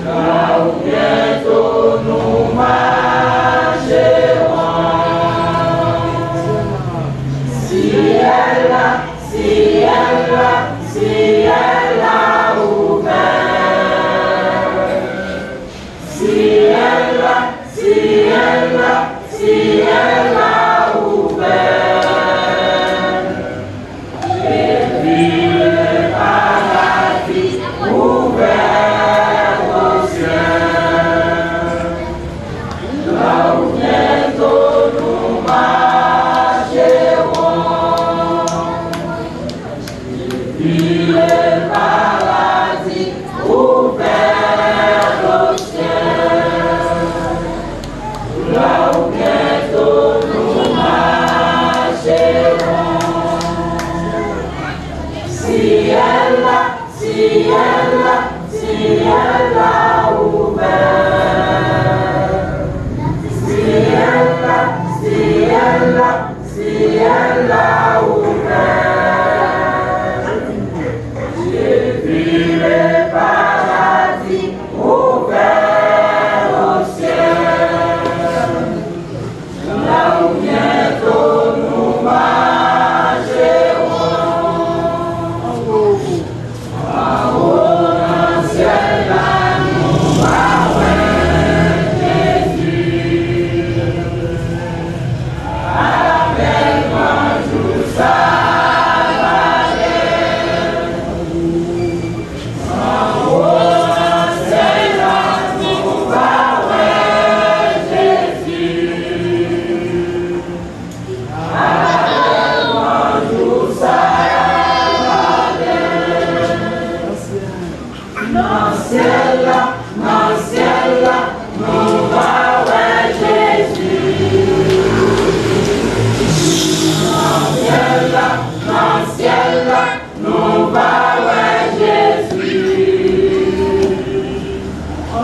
là où bientôt nous marcherons. Ciel là, ciel là, ciel là ouvert. Ciel là, ciel là, ciel là ouvert. Et puis le paradis ouvert au ciel. Là où bientôt nous marcherons. Puis le paradis ouvert au ciel. Là où bientôt nous marcherons. Ciel là, ciel là, ciel là ouvert. Ciel là, ciel là, ciel là ouvert. J'ai vu le paradis ouvert au ciel. Là où bientôt nous marcherons. En haut dans le ciel, là nous verrons Jésus. À la belle bonjour, ça va bien. En haut dans le ciel, là nous verrons Jésus. À la belle bonjour, ça va bien. Dans le ciel là, nous verrons Jésus. Dans le ciel là, nous verrons Jésus. En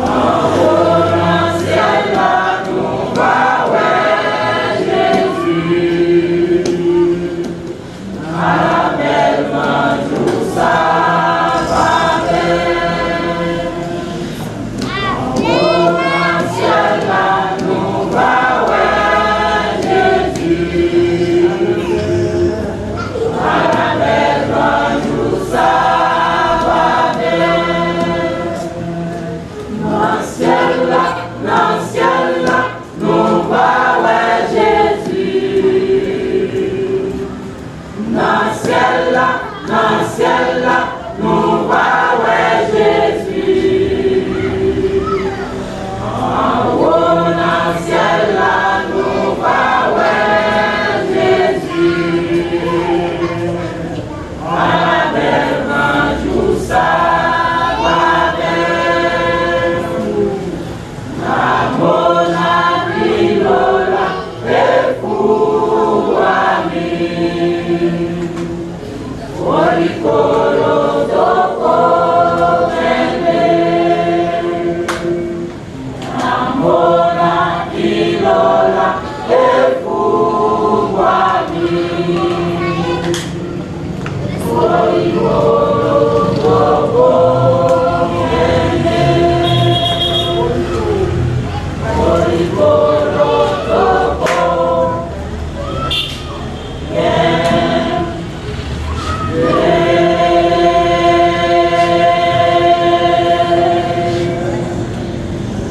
haut dans le ciel là, nous verrons Jésus. À la belle bonjour, ça va bien. En haut dans le ciel là, nous verrons Jésus. À la belle bonjour, ça va bien. Dans le ciel là,